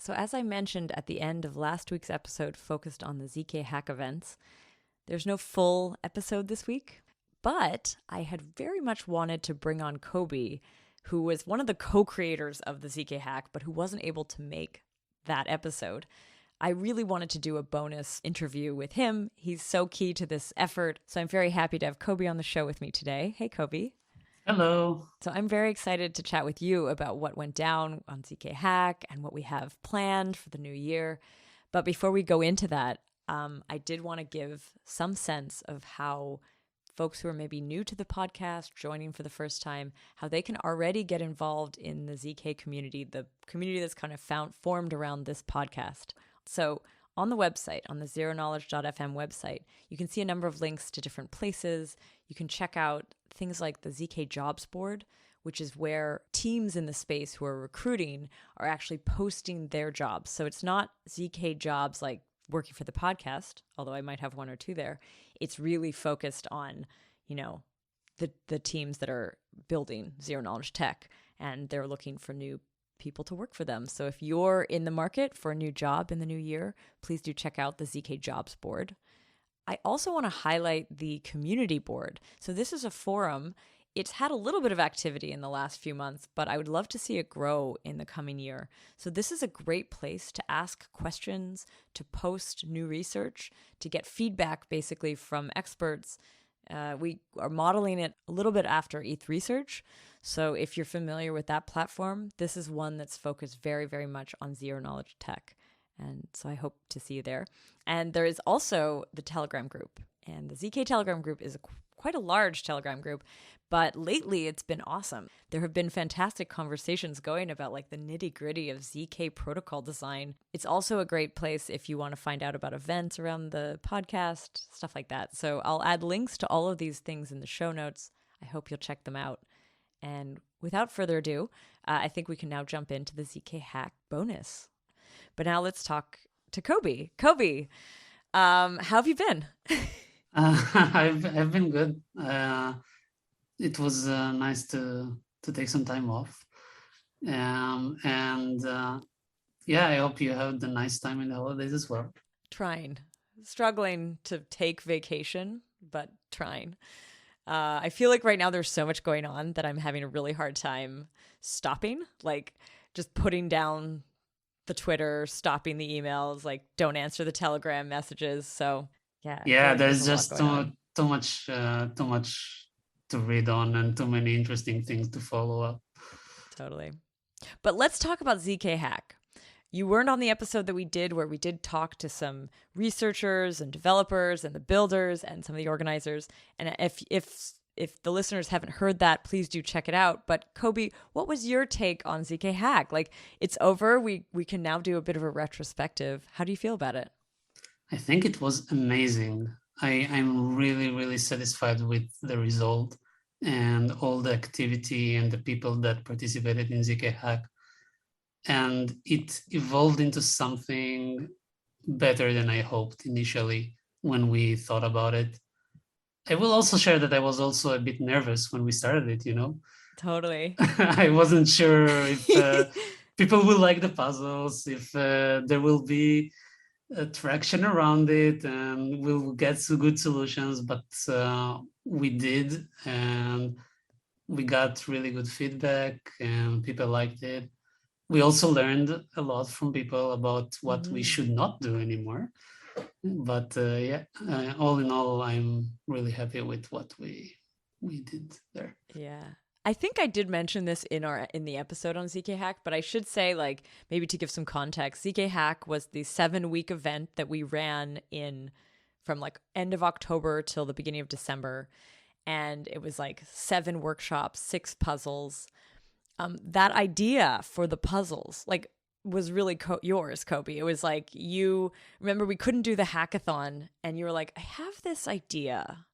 So as I mentioned at the end of last week's episode focused on the ZK Hack events, there's no full episode this week, but I had very much wanted to bring on Kobi, who was one of the co-creators of the ZK Hack, but who wasn't able to make that episode. I really wanted to do a bonus interview with him. He's so key to this effort. So I'm very happy to have Kobi on the show with me today. Hey, Kobi. Hello. So I'm very excited to chat with you about what went down on ZK Hack and what we have planned for the new year. But before we go into that, I did want to give some sense of how folks who are maybe new to the podcast, joining for the first time, how they can already get involved in the ZK community, the community that's kind of formed around this podcast. So on the website, on the zeroKnowledge.fm website, you can see a number of links to different places. You can check out things like the ZK Jobs Board, which is where teams in the space who are recruiting are actually posting their jobs. So it's not ZK jobs like working for the podcast, although I might have one or two there. It's really focused on, the teams that are building zero knowledge tech, and they're looking for new people to work for them. So if you're in the market for a new job in the new year, please do check out the ZK Jobs Board. I also want to highlight the community board. So this is a forum. It's had a little bit of activity in the last few months, but I would love to see it grow in the coming year. So this is a great place to ask questions, to post new research, to get feedback basically from experts. We are modeling it a little bit after ETH Research. So if you're familiar with that platform, this is one that's focused very, very much on zero knowledge tech. And so I hope to see you there. And there is also the Telegram group. And the ZK Telegram group is quite a large Telegram group. But lately, it's been awesome. There have been fantastic conversations going about like the nitty gritty of ZK protocol design. It's also a great place if you want to find out about events around the podcast, stuff like that. So I'll add links to all of these things in the show notes. I hope you'll check them out. And without further ado, I think we can now jump into the ZK Hack bonus. But now let's talk to Kobi. Kobi, how have you been? I've been good. It was nice to take some time off. I hope you had a nice time in the holidays as well. Trying. Struggling to take vacation, but trying. I feel like right now there's so much going on that I'm having a really hard time stopping, like just putting down the Twitter, stopping the emails, like don't answer the Telegram messages. So yeah, there's just too much to read on and too many interesting things to follow up. Totally. But let's talk about ZK Hack. You weren't on the episode that we did where we did talk to some researchers and developers and the builders and some of the organizers. And if the listeners haven't heard that, please do check it out. But Kobi, what was your take on ZK Hack? Like, it's over. We can now do a bit of a retrospective. How do you feel about it? I think it was amazing. I'm really, really satisfied with the result and all the activity and the people that participated in ZK Hack. And it evolved into something better than I hoped initially when we thought about it. I will also share that I was also a bit nervous when we started it, Totally. I wasn't sure if people will like the puzzles, if there will be traction around it and we'll get some good solutions, but we did, and we got really good feedback and people liked it. We also learned a lot from people about what we should not do anymore. But all in all, I'm really happy with what we did there. Yeah. I think I did mention this in the episode on ZK Hack, but I should say, like, maybe to give some context, ZK Hack was the 7-week event that we ran from like end of October till the beginning of December. And it was like 7 workshops, 6 puzzles. That idea for the puzzles, like, was really yours, Kobi. It was like, you remember we couldn't do the hackathon and you were like, I have this idea.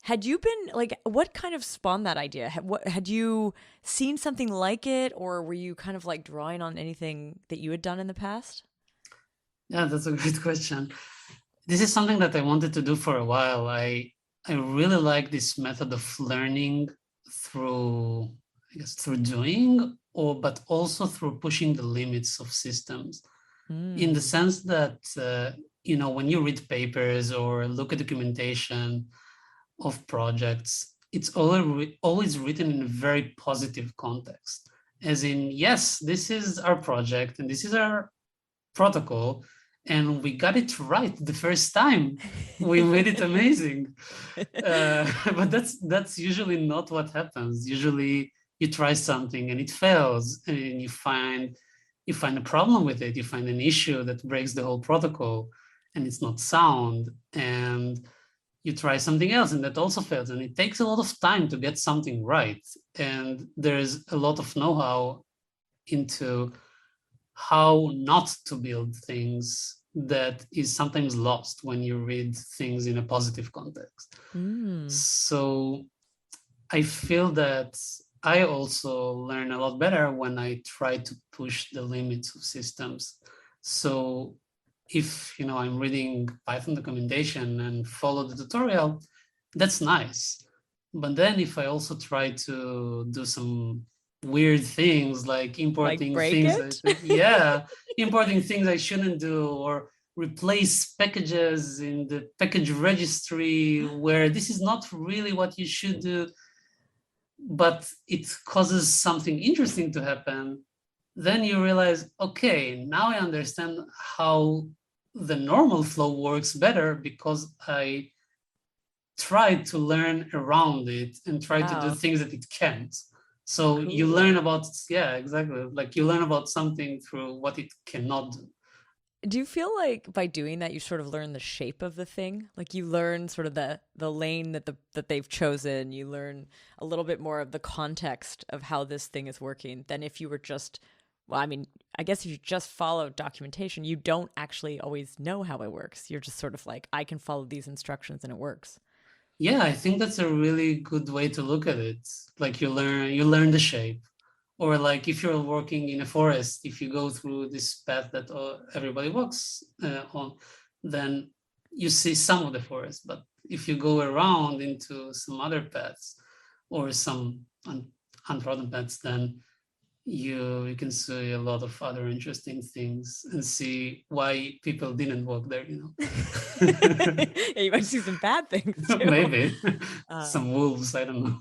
Had you been like, what kind of spawned that idea? Had you seen something like it, or were you kind of like drawing on anything that you had done in the past? Yeah, that's a great question. This is something that I wanted to do for a while. I really like this method of learning through doing but also through pushing the limits of systems, in the Mm. sense that, when you read papers or look at documentation of projects, it's always written in a very positive context. As in, yes, this is our project and this is our protocol, and we got it right the first time. We made it amazing. But that's usually not what happens. Usually, you try something and it fails, and you find a problem with it. You find an issue that breaks the whole protocol, and it's not sound. And you try something else, and that also fails. And it takes a lot of time to get something right. And there's a lot of know-how into how not to build things that is sometimes lost when you read things in a positive context. Mm. So I feel that I also learn a lot better when I try to push the limits of systems. So if I'm reading Python documentation and follow the tutorial, that's nice. But then if I also try to do some weird things like Like importing break things it? importing things I shouldn't do, or replace packages in the package registry where this is not really what you should do, but it causes something interesting to happen, then you realize, okay, now I understand how the normal flow works better because I tried to learn around it and try to do Wow. things that it can't. So you learn Cool. about, yeah, exactly. Like you learn about something through what it cannot do. Do you feel like by doing that you sort of learn the shape of the thing? Like you learn sort of the lane that they've chosen. You learn a little bit more of the context of how this thing is working than if you were just, well, I mean, I guess if you just follow documentation, you don't actually always know how it works. You're just sort of like, I can follow these instructions and it works. Yeah, I think that's a really good way to look at it. Like you learn the shape. Or like if you're working in a forest, if you go through this path that everybody walks on, then you see some of the forest. But if you go around into some other paths or some untrodden paths, then you can see a lot of other interesting things and see why people didn't walk there. Yeah, you might see some bad things too. Maybe Uh, some wolves, I don't know.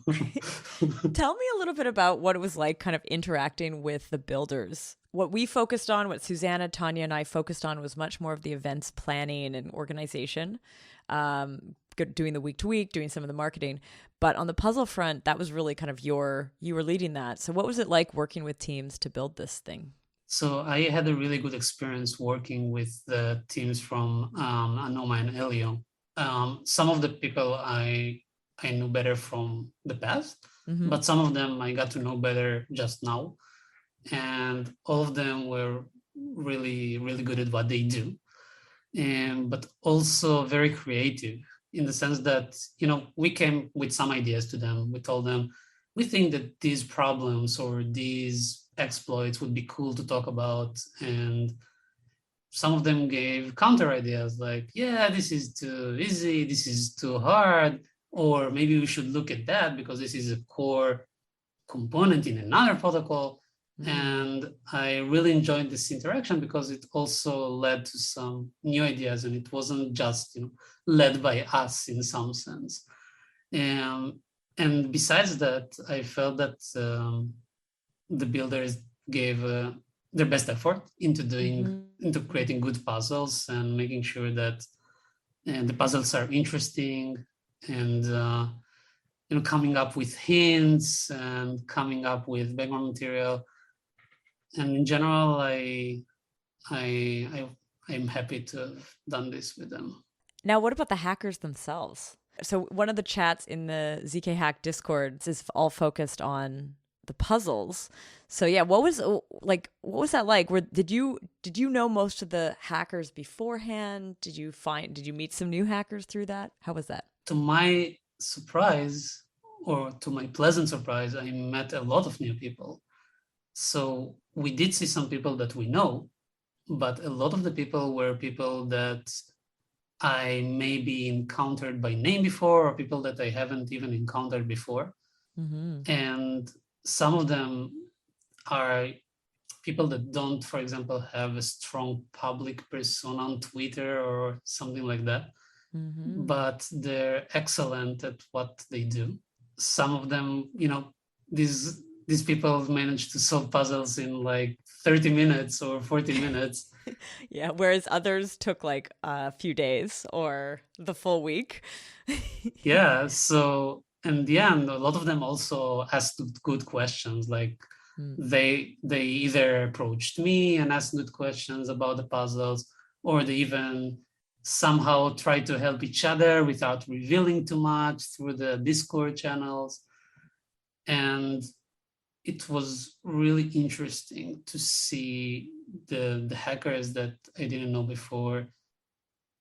Tell me a little bit about what it was like kind of interacting with the builders. What we focused on, what Susanna, Tanya, and I focused on was much more of the events planning and organization, doing the week to week, doing some of the marketing. But on the puzzle front, that was really kind of you were leading that. So what was it like working with teams to build this thing? So I had a really good experience working with the teams from Anoma and Elio. Some of the people I knew better from the past, Mm-hmm. but some of them I got to know better just now, and all of them were really really good at what they do, and but also very creative in the sense that we came with some ideas to them. We told them we think that these problems or these exploits would be cool to talk about, and some of them gave counter ideas like, yeah, this is too easy, this is too hard, or maybe we should look at that because this is a core component in another protocol. Mm. And I really enjoyed this interaction because it also led to some new ideas, and it wasn't just led by us in some sense. um, and besides that, I felt that the builders gave their best effort Mm-hmm. into creating good puzzles and making sure that the puzzles are interesting, and coming up with hints and coming up with background material. And in general, I I'm happy to have done this with them. Now, what about the hackers themselves? So, one of the chats in the ZK Hack Discord is all focused on the puzzles. So, yeah, what was that like? Did you know most of the hackers beforehand? Did you meet some new hackers through that? How was that? To my surprise, or to my pleasant surprise, I met a lot of new people. So we did see some people that we know, but a lot of the people were people that I maybe encountered by name before, or people that I haven't even encountered before. Mm-hmm. And some of them are people that don't, for example, have a strong public persona on Twitter or something like that, but they're excellent at what they do. Some of them, these people manage to solve puzzles in like 30 minutes or 40 minutes. Yeah, whereas others took like a few days or the full week. Yeah, so in the end, a lot of them also asked good questions. Like Mm. they either approached me and asked good questions about the puzzles, or they even somehow tried to help each other without revealing too much through the Discord channels. And it was really interesting to see the hackers that I didn't know before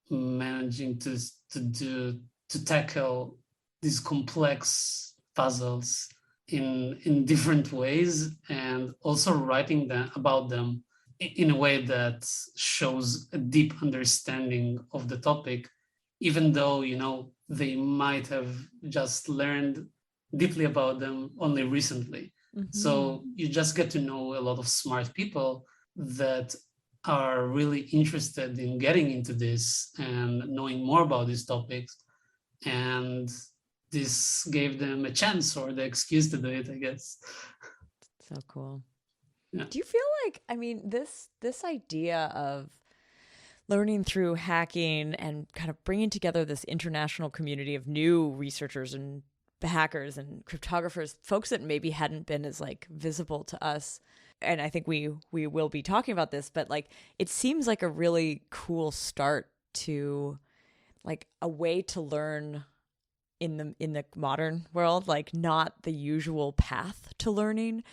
managing to tackle these complex puzzles in different ways, and also writing about them in a way that shows a deep understanding of the topic, even though they might have just learned deeply about them only recently. So you just get to know a lot of smart people that are really interested in getting into this and knowing more about these topics. And this gave them a chance or the excuse to do it, I guess. So cool. Yeah. Do you feel like, I mean, this idea of learning through hacking and kind of bringing together this international community of new researchers and hackers and cryptographers, folks that maybe hadn't been as like visible to us, and I think we will be talking about this, but like it seems like a really cool start to like a way to learn in the modern world, like not the usual path to learning,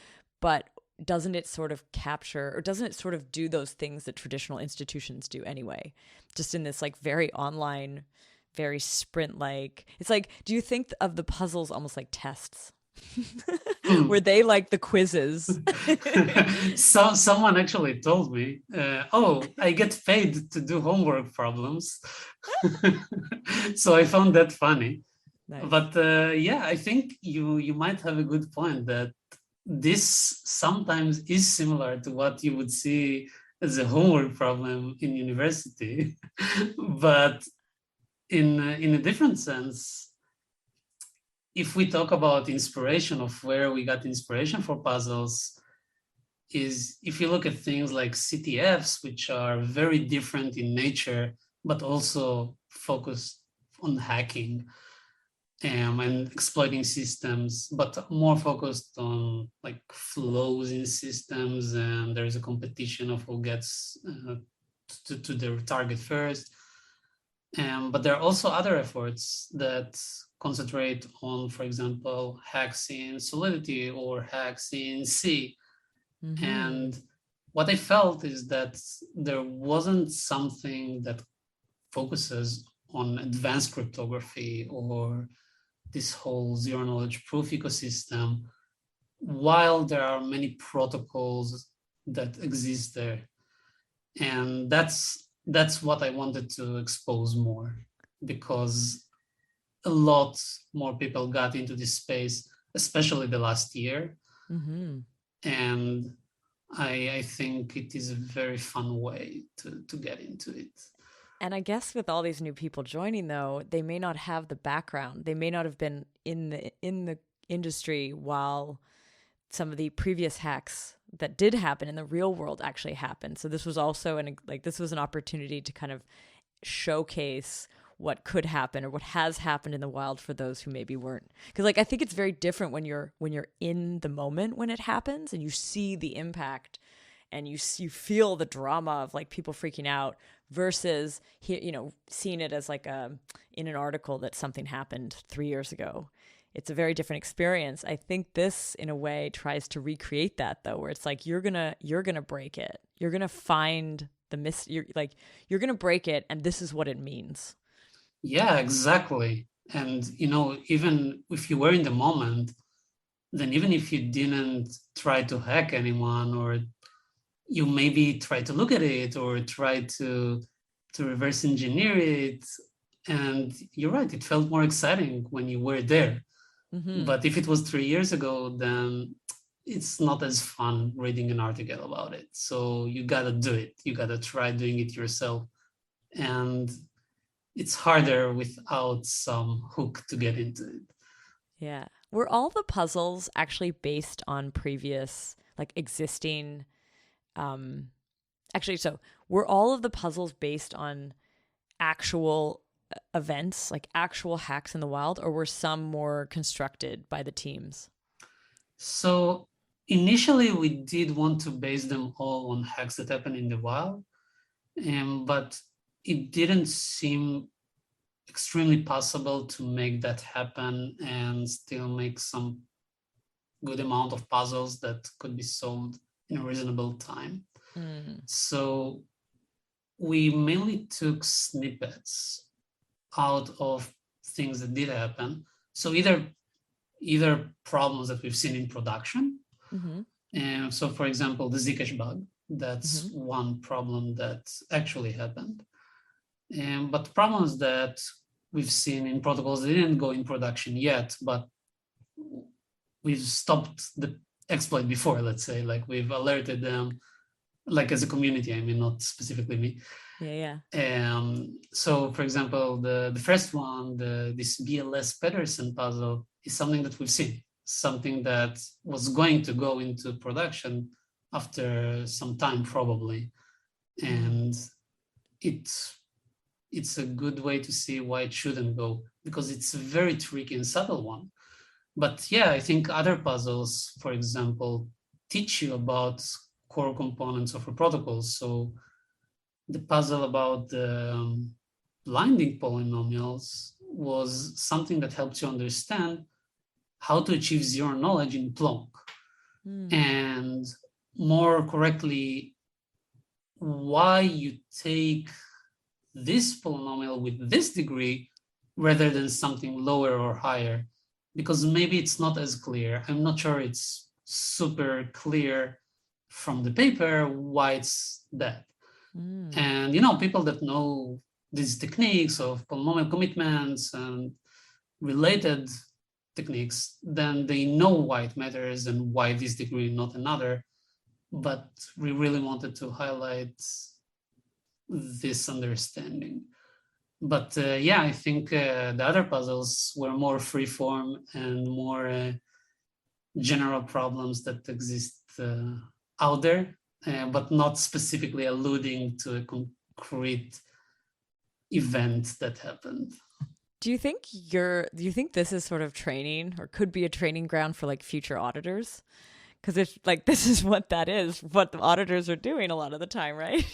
but doesn't it sort of capture, or doesn't it sort of do those things that traditional institutions do anyway, just in this like very online, very sprint like? It's like, do you think of the puzzles almost like tests? Were they like the quizzes? So someone actually told me, oh, I get paid to do homework problems. So I found that funny. Nice. But yeah, I think you might have a good point that this sometimes is similar to what you would see as a homework problem in university, but in a different sense. If we talk about inspiration, of where we got inspiration for puzzles, is if you look at things like CTFs, which are very different in nature, but also focused on hacking and exploiting systems, but more focused on like flows in systems, and there's a competition of who gets to their target first. But there are also other efforts that concentrate on, for example, hacks in Solidity or hacks in C. And what I felt is that there wasn't something that focuses on advanced cryptography or this whole zero knowledge proof ecosystem, while there are many protocols that exist there. And that's what I wanted to expose more, because a lot more people got into this space, especially the last year. And I think it is a very fun way to get into it. And I guess with all these new people joining, though, they may not have the background. They may not have been in the industry while some of the previous hacks that did happen in the real world actually happened. So this was also this was an opportunity to kind of showcase what could happen or what has happened in the wild for those who maybe weren't. Because like I think it's very different when you're in the moment when it happens and you see the impact and you feel the drama of like people freaking out versus seeing it as like in an article that something happened 3 years ago. It's a very different experience. I think this, in a way, tries to recreate that, though, where it's like you're gonna break it. You're gonna find you're gonna break it, and this is what it means. Yeah, exactly. And even if you were in the moment, then even if you didn't try to hack anyone, or you maybe try to look at it or try to reverse engineer it, and you're right, it felt more exciting when you were there. But if it was 3 years ago, then it's not as fun reading an article about it. So you gotta do it. You gotta try doing it yourself. And it's harder without some hook to get into it. Yeah. Were all the puzzles actually based on previous, like existing, um, actually, so were all of the puzzles based on actual events, like actual hacks in the wild, or were some more constructed by the teams? So initially, we did want to base them all on hacks that happen in the wild, but it didn't seem extremely possible to make that happen and still make some good amount of puzzles that could be solved in a reasonable time. Mm. So we mainly took snippets out of things that did happen. So either problems that we've seen in production. Mm-hmm. And so, for example, the Zcash bug, Mm-hmm. that's one problem that actually happened. But problems that we've seen in protocols that didn't go in production yet, but we've stopped the exploit before, let's say, like we've alerted them, like as a community, I mean, not specifically me. Yeah, So, for example, the first one, this BLS Pedersen puzzle, is something that we've seen, something that was going to go into production after some time, probably, yeah. Mm. and it's a good way to see why it shouldn't go because it's a very tricky and subtle one. But yeah, I think other puzzles, for example, teach you about core components of a protocol. So the puzzle about the blinding polynomials was something that helps you understand how to achieve zero knowledge in Plonk. Mm. And more correctly, why you take this polynomial with this degree rather than something lower or higher, because maybe it's not as clear. I'm not sure it's super clear from the paper why it's that. Mm. And people that know these techniques of polynomial commitments and related techniques, then they know why it matters and why this degree, not another. But we really wanted to highlight this understanding. But yeah, I think the other puzzles were more freeform and more general problems that exist out there, but not specifically alluding to a concrete event that happened. Do you think this is sort of training or could be a training ground for like future auditors? Because if like this is what that is, what the auditors are doing a lot of the time, right?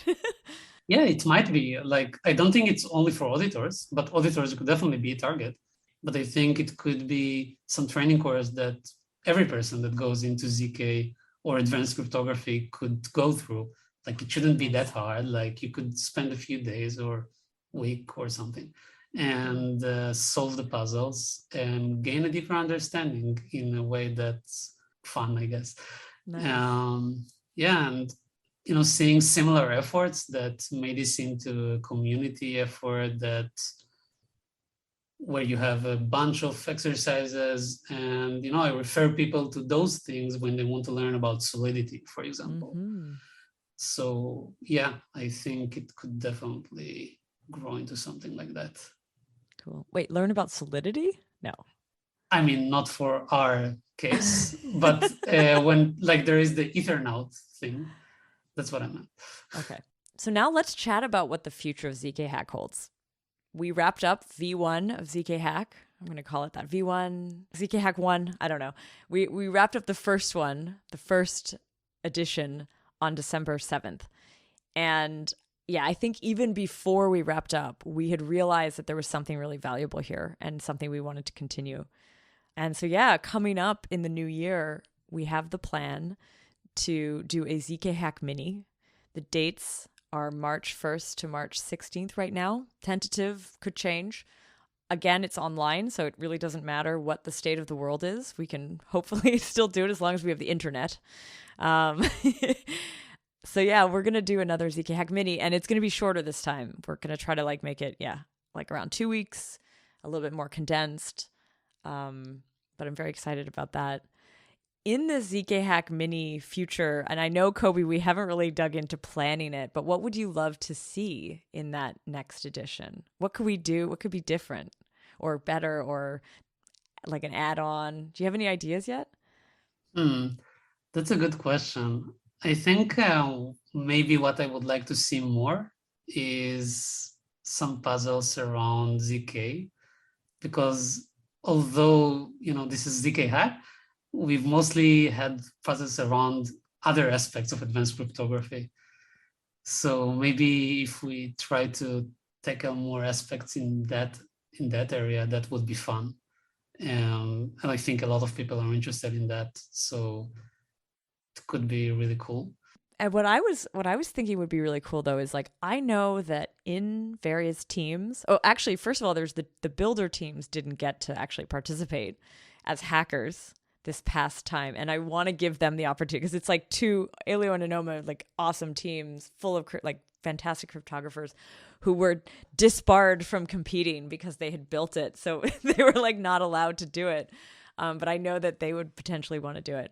Yeah, it might be. Like, I don't think it's only for auditors, but auditors could definitely be a target. But I think it could be some training course that every person that goes into ZK or advanced cryptography could go through. Like, it shouldn't be that Nice. hard. Like, you could spend a few days or week or something Mm. and solve the puzzles and gain a deeper understanding in a way that's fun, I guess. Nice. Yeah, and seeing similar efforts that made this into a community effort that where you have a bunch of exercises and I refer people to those things when they want to learn about solidity, for example. Mm-hmm. So yeah, I think it could definitely grow into something like that. Cool. Wait, learn about solidity? No. I mean, not for our case, but when like there is the Ethernote thing, that's what I meant. Okay. So now let's chat about what the future of ZK Hack holds. We wrapped up V1 of ZK Hack. I'm going to call it that. V1, ZK Hack 1. I don't know. We wrapped up the first one, the first edition on December 7th. And yeah, I think even before we wrapped up, we had realized that there was something really valuable here and something we wanted to continue. And so, yeah, coming up in the new year, we have the plan to do a ZK Hack Mini. The dates are March 1st to March 16th right now. Tentative, could change. Again, it's online, so it really doesn't matter what the state of the world is. We can hopefully still do it as long as we have the internet. Um, so yeah, we're going to do another ZK Hack Mini, and it's going to be shorter this time. We're going to try to like make it, like around 2 weeks, a little bit more condensed. But I'm very excited about that. in the ZK Hack Mini future, and I know, Kobi, we haven't really dug into planning it, but what would you love to see in that next edition? What could we do? What could be different or better or like an add-on? Do you have any ideas yet? Hmm, that's a good question. I think maybe what I would like to see more is some puzzles around ZK, because although, this is ZK Hack, we've mostly had puzzles around other aspects of advanced cryptography. So maybe if we try to tackle more aspects in that area, that would be fun. And I think a lot of people are interested in that. So it could be really cool. And what I was thinking would be really cool though is like I know that in various teams. Oh, actually, first of all, there's the builder teams didn't get to actually participate as hackers this past time, and I want to give them the opportunity because it's like two Aleo and Anoma, like awesome teams full of like fantastic cryptographers who were disbarred from competing because they had built it, so they were like not allowed to do it. But I know that they would potentially want to do it.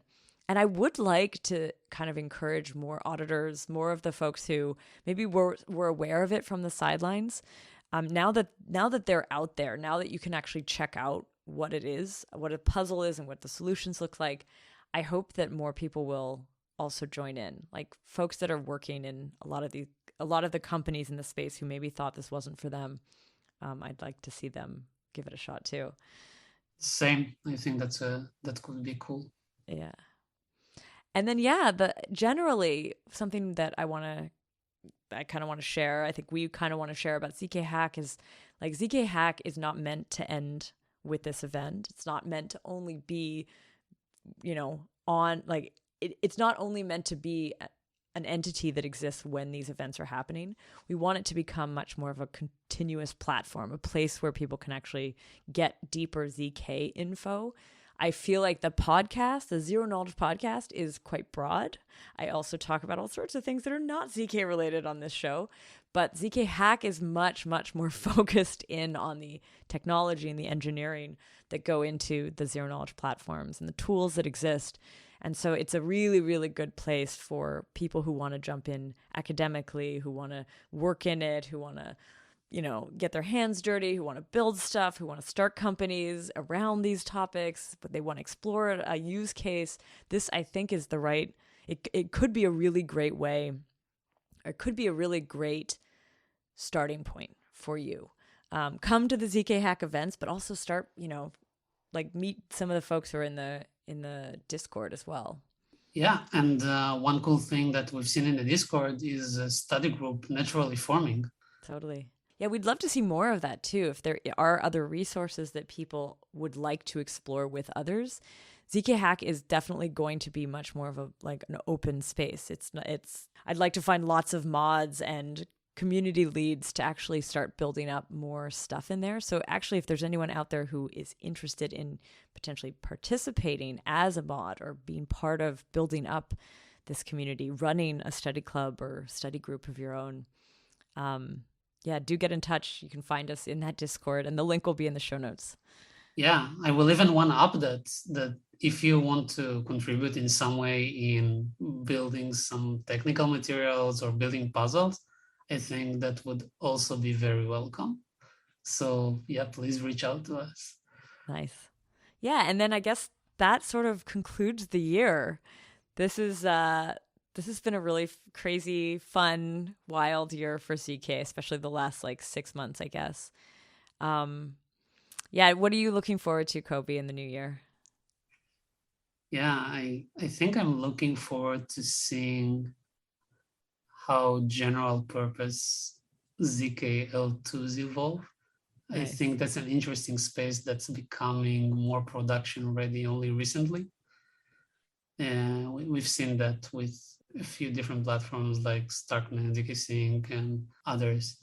And I would like to kind of encourage more auditors, more of the folks who maybe were aware of it from the sidelines. Now that they're out there, now that you can actually check out what it is, what a puzzle is, and what the solutions look like, I hope that more people will also join in. Like folks that are working in a lot of the companies in the space who maybe thought this wasn't for them. I'd like to see them give it a shot too. Same. I think that could be cool. Yeah. And then yeah, the generally something that I kind of want to share. I think we kind of want to share about ZK Hack is like ZK Hack is not meant to end with this event. It's not meant to only be, on like it's not only meant to be an entity that exists when these events are happening. We want it to become much more of a continuous platform, a place where people can actually get deeper ZK info. I feel like the Zero Knowledge podcast, is quite broad. I also talk about all sorts of things that are not ZK related on this show, but ZK Hack is much, much more focused in on the technology and the engineering that go into the Zero Knowledge platforms and the tools that exist. And so it's a really, really good place for people who want to jump in academically, who want to work in it, who want to get their hands dirty, who want to build stuff, who want to start companies around these topics, but they want to explore a use case. This, I think, is the right, it could be a really great way, or it could be a really great starting point for you. Come to the ZK Hack events, but also start, like meet some of the folks who are in the Discord as well. Yeah, and one cool thing that we've seen in the Discord is a study group naturally forming. Totally. Yeah, we'd love to see more of that too. If there are other resources that people would like to explore with others, ZK Hack is definitely going to be much more of an open space. I'd like to find lots of mods and community leads to actually start building up more stuff in there. So actually, if there's anyone out there who is interested in potentially participating as a mod or being part of building up this community, running a study club or study group of your own, yeah, do get in touch. You can find us in that Discord, and the link will be in the show notes. Yeah, I will even one up that if you want to contribute in some way in building some technical materials or building puzzles, I think that would also be very welcome. So yeah, please reach out to us. Nice. Yeah, and then I guess that sort of concludes the year. This has been a really crazy, fun, wild year for ZK, especially the last 6 months, I guess. Yeah, what are you looking forward to, Kobi, in the new year? Yeah, I think I'm looking forward to seeing how general purpose ZK-L2s evolve. Nice. I think that's an interesting space that's becoming more production ready only recently. And we've seen that with a few different platforms like Starknet, ZK-Sync, and others.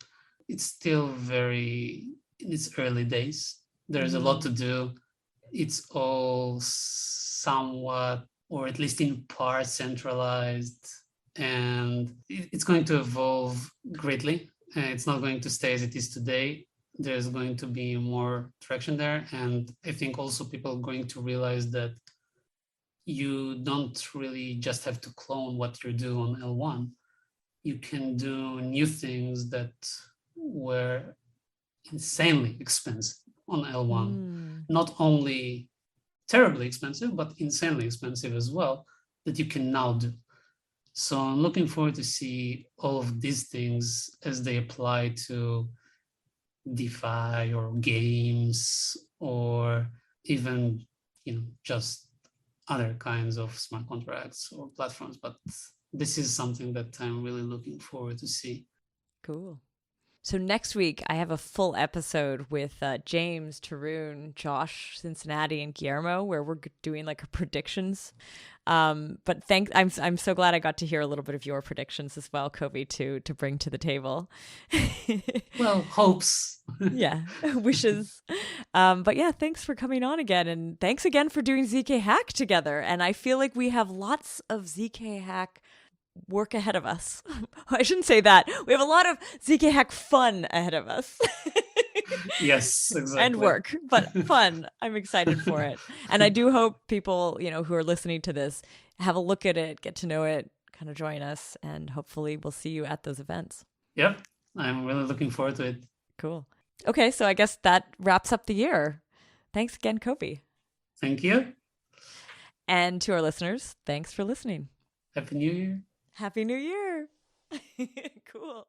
It's still very in its early days. There's a lot to do. It's all somewhat, or at least in part, centralized, and it's going to evolve greatly. It's not going to stay as it is today. There's going to be more traction there, and I think also people are going to realize that you don't really just have to clone what you do on L1. You can do new things that were insanely expensive on L1. Mm, Not only terribly expensive, but insanely expensive as well, that you can now do. So I'm looking forward to see all of these things as they apply to DeFi or games or even, just other kinds of smart contracts or platforms. But this is something that I'm really looking forward to see. cool. So next week, I have a full episode with James, Tarun, Josh, Cincinnati, and Guillermo, where we're doing like a predictions. But I'm so glad I got to hear a little bit of your predictions as well, Kobe, to bring to the table. Well, hopes. Yeah, wishes. But yeah, thanks for coming on again, and thanks again for doing ZK Hack together. And I feel like we have lots of ZK Hack work ahead of us. I shouldn't say that. We have a lot of ZK Hack fun ahead of us. Yes, And exactly. work, but fun. I'm excited for it. And I do hope people, who are listening to this have a look at it, get to know it, kind of join us, and hopefully we'll see you at those events. Yep, I'm really looking forward to it. Cool. Okay, so I guess that wraps up the year. Thanks again, Kobe. Thank you. And to our listeners, thanks for listening. Happy New Year. Happy New Year. Cool.